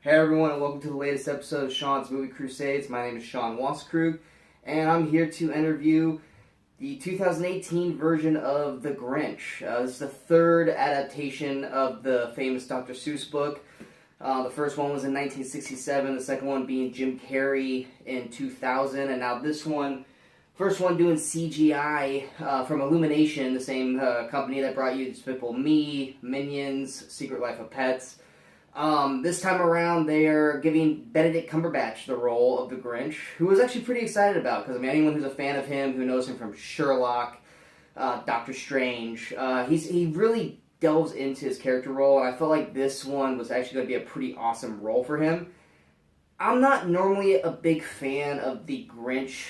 Hey everyone, and welcome to the latest episode of Sean's Movie Crusades. My name is Sean Waskrug, and I'm here to interview the 2018 version of The Grinch. This is the third adaptation of the famous Dr. Seuss book. The first one was in 1967, the second one being Jim Carrey in 2000, and now this one, first one doing CGI from Illumination, the same company that brought you Despicable Me, Minions, Secret Life of Pets. This time around, they're giving Benedict Cumberbatch the role of the Grinch, who I was actually pretty excited about, because anyone who's a fan of him, who knows him from Sherlock, Doctor Strange, he really delves into his character role, and I felt like this one was actually going to be a pretty awesome role for him. I'm not normally a big fan of the Grinch,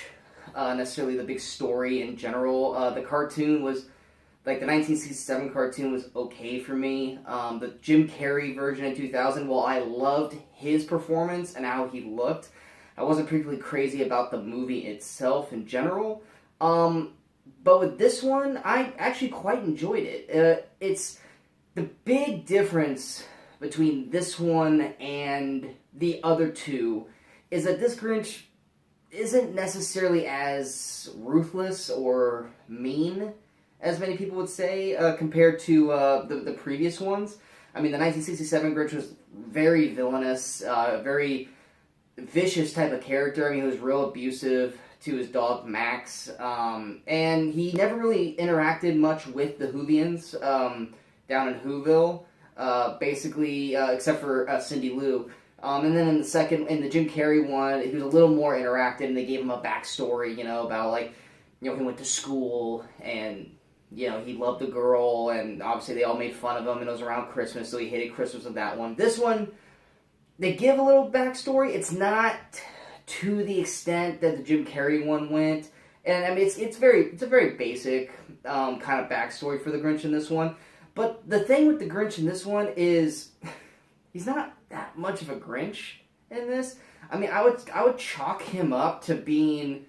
necessarily the big story in general. The cartoon was... Like, the 1967 cartoon was okay for me. The Jim Carrey version in 2000, while I loved his performance and how he looked, I wasn't particularly crazy about the movie itself in general. But with this one, I actually quite enjoyed it. It's the big difference between this one and the other two is that this Grinch isn't necessarily as ruthless or mean as many people would say, compared to the previous ones. I mean, the 1967 Grinch was very villainous, very vicious type of character. I mean, he was real abusive to his dog, Max. And he never really interacted much with the Whovians down in Whoville, basically, except for Cindy Lou. And then in the Jim Carrey one, he was a little more interactive, and they gave him a backstory, about, like, he went to school, and he loved the girl, and obviously they all made fun of him, and it was around Christmas, so he hated Christmas with that one. This one, they give a little backstory. It's not to the extent that the Jim Carrey one went, and I mean, it's a very basic kind of backstory for the Grinch in this one. But the thing with the Grinch in this one is, he's not that much of a Grinch in this. I mean, I would chalk him up to being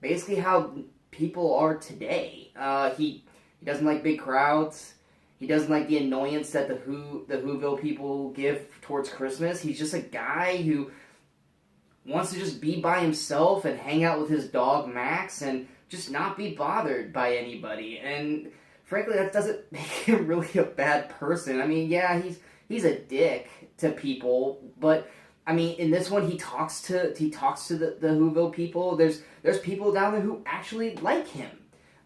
basically how people are today. He doesn't like big crowds. He doesn't like the annoyance that the Whoville people give towards Christmas. He's just a guy who wants to just be by himself and hang out with his dog Max and just not be bothered by anybody. And frankly, that doesn't make him really a bad person. I mean, yeah, he's a dick to people, but I mean, in this one, he talks to the Whoville people. There's people down there who actually like him.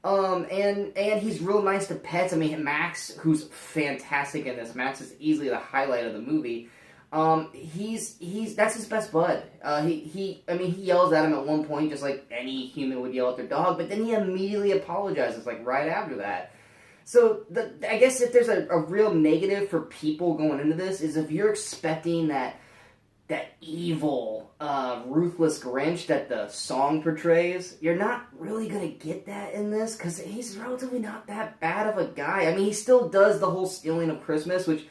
And he's real nice to pets. I mean, Max, who's fantastic in this. Max is easily the highlight of the movie. That's his best bud. He yells at him at one point, just like any human would yell at their dog, but then he immediately apologizes, like, right after that. So, I guess if there's a real negative for people going into this, is if you're expecting that evil, ruthless Grinch that the song portrays, you're not really going to get that in this, because he's relatively not that bad of a guy. I mean, he still does the whole stealing of Christmas, which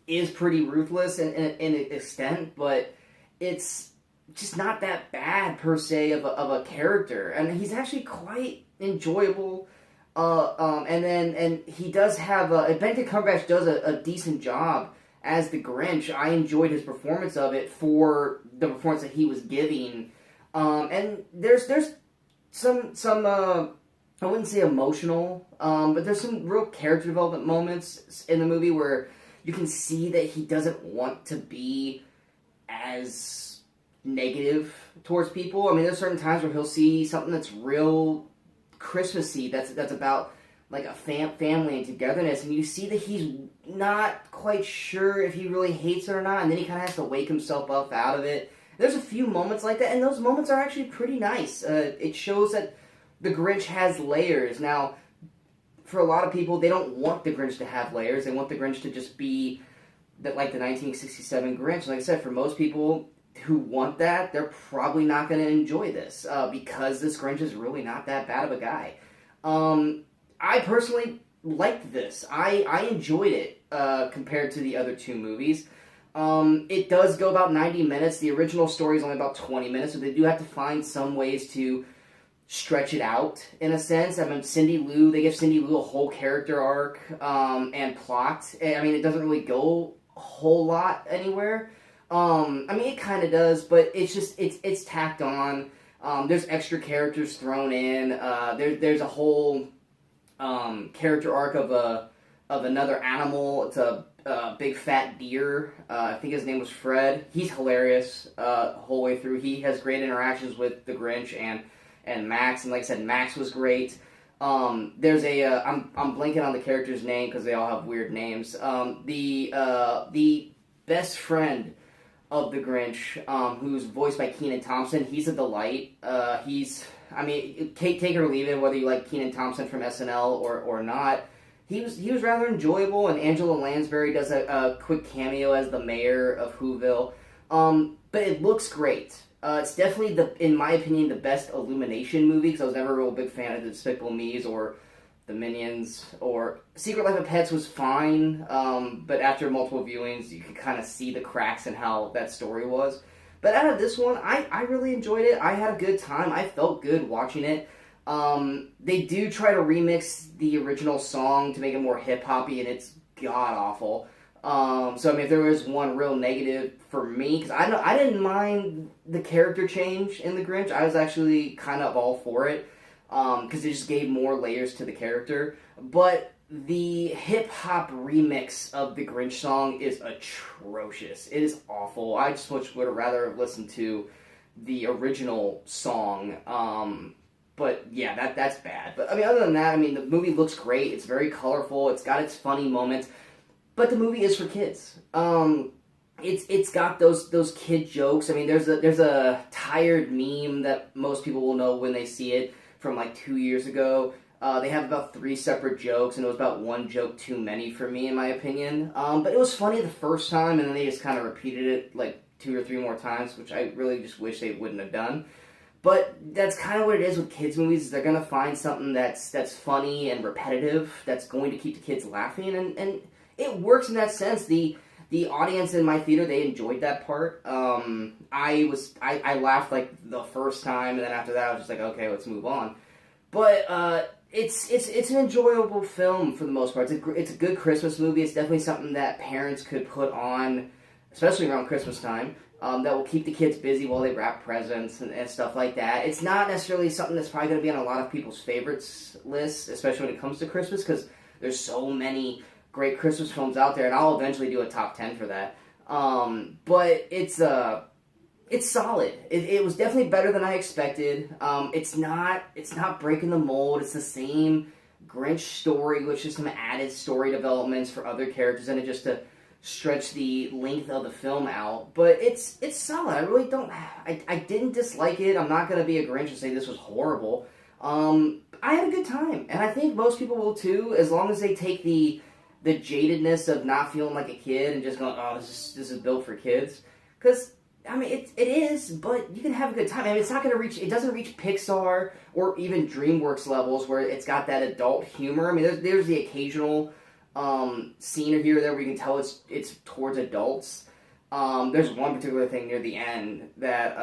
is pretty ruthless in an extent, but it's just not that bad, per se, of a character. And he's actually quite enjoyable. And he does have Benedict Cumberbatch does a decent job as the Grinch. I enjoyed his performance of it for the performance that he was giving. And there's some I wouldn't say emotional, but there's some real character development moments in the movie where you can see that he doesn't want to be as negative towards people. I mean, there's certain times where he'll see something that's real Christmassy, that's about like a family and togetherness, and you see that he's not quite sure if he really hates it or not, and then he kind of has to wake himself up out of it. There's a few moments like that, and those moments are actually pretty nice. It shows that the Grinch has layers. Now, for a lot of people, they don't want the Grinch to have layers. They want the Grinch to just be like the 1967 Grinch. Like I said, for most people who want that, they're probably not going to enjoy this, because this Grinch is really not that bad of a guy. I personally liked this. I enjoyed it compared to the other two movies. It does go about 90 minutes. The original story is only about 20 minutes, so they do have to find some ways to stretch it out, in a sense. I mean, they give Cindy Lou a whole character arc and plot. I mean, it doesn't really go a whole lot anywhere. I mean, it kind of does, but it's just it's tacked on. There's extra characters thrown in. There's a whole character arc of another animal. It's a big fat deer. I think his name was Fred. He's hilarious the whole way through. He has great interactions with the Grinch and Max, and like I said, Max was great. There's I'm blanking on the character's name because they all have weird names. The best friend of the Grinch, who's voiced by Kenan Thompson, he's a delight. I mean, take it or leave it, whether you like Kenan Thompson from SNL or not. He was rather enjoyable, and Angela Lansbury does a quick cameo as the mayor of Whoville. But it looks great. It's definitely, in my opinion, the best Illumination movie, because I was never a real big fan of the Despicable Me's or the Minions, or Secret Life of Pets was fine, but after multiple viewings, you could kind of see the cracks in how that story was. But out of this one, I really enjoyed it. I had a good time. I felt good watching it. They do try to remix the original song to make it more hip-hoppy, and it's god-awful. So, I mean, if there was one real negative for me, because I didn't mind the character change in The Grinch. I was actually kind of all for it, because it just gave more layers to the character. But the hip-hop remix of the Grinch song is atrocious. It is awful. I just would have rather have listened to the original song. But yeah, that's bad. But I mean, other than that, I mean, the movie looks great. It's very colorful. It's got its funny moments. But the movie is for kids. It's got those kid jokes. I mean, there's a tired meme that most people will know when they see it from like 2 years ago. They have about 3 separate jokes, and it was about one joke too many for me, in my opinion. But it was funny the first time, and then they just kind of repeated it like 2 or 3 more times, which I really just wish they wouldn't have done. But that's kind of what it is with kids' movies. They're going to find something that's funny and repetitive, that's going to keep the kids laughing, and it works in that sense. The audience in my theater, they enjoyed that part. I laughed like the first time, and then after that I was just like, okay, let's move on. But it's an enjoyable film for the most part. It's a good Christmas movie. It's definitely something that parents could put on, especially around Christmas time. That will keep the kids busy while they wrap presents and stuff like that. It's not necessarily something that's probably going to be on a lot of people's favorites lists, especially when it comes to Christmas, because there's so many great Christmas films out there, and I'll eventually do a top 10 for that. But it's solid. It was definitely better than I expected. It's not breaking the mold. It's the same Grinch story with just some added story developments for other characters, and it just to stretch the length of the film out. But it's solid. I really don't. I didn't dislike it. I'm not gonna be a Grinch and say this was horrible. I had a good time, and I think most people will too, as long as they take the jadedness of not feeling like a kid and just going, oh, this is built for kids. Because I mean, it is, but you can have a good time. I mean, it doesn't reach Pixar or even DreamWorks levels where it's got that adult humor. I mean, there's the occasional scene or here or there where you can tell it's towards adults. There's one particular thing near the end that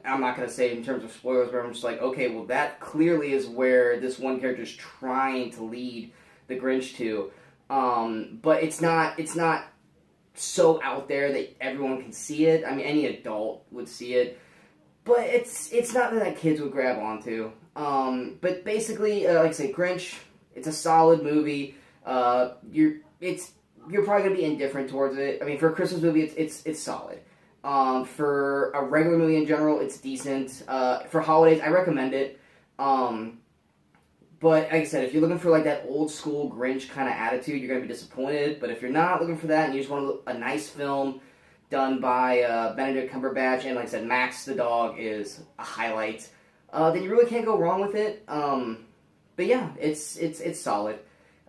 I'm not going to say in terms of spoilers, but I'm just like, okay, well, that clearly is where this one character is trying to lead the Grinch to. But it's not so out there that everyone can see it. I mean, any adult would see it, but it's not that kids would grab onto. But basically, like I say, Grinch, it's a solid movie. You're probably gonna be indifferent towards it. I mean, for a Christmas movie, it's solid. For a regular movie in general, it's decent. For holidays, I recommend it. But like I said, if you're looking for like that old school Grinch kind of attitude, you're going to be disappointed. But if you're not looking for that and you just want a nice film done by Benedict Cumberbatch, and like I said, Max the dog is a highlight, then you really can't go wrong with it. But yeah, it's solid.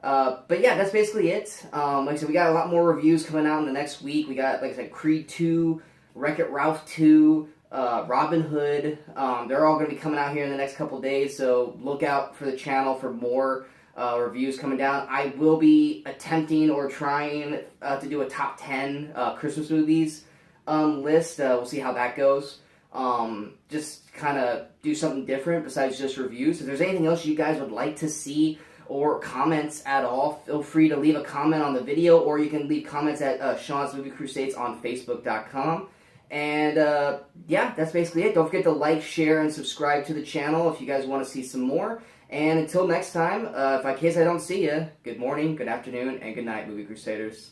But yeah, that's basically it. Like I said, we got a lot more reviews coming out in the next week. We got, like I said, Creed 2, Wreck-It Ralph 2, Robin Hood. They're all going to be coming out here in the next couple days, so look out for the channel for more reviews coming down. I will be attempting or trying to do a top 10 Christmas movies list. We'll see how that goes. Just kind of do something different besides just reviews. If there's anything else you guys would like to see or comments at all, feel free to leave a comment on the video, or you can leave comments at Sean's Movie Crusades on Facebook.com. And yeah, that's basically it. Don't forget to like, share, and subscribe to the channel if you guys want to see some more. And until next time, if in case I don't see you, good morning, good afternoon, and good night, Movie Crusaders.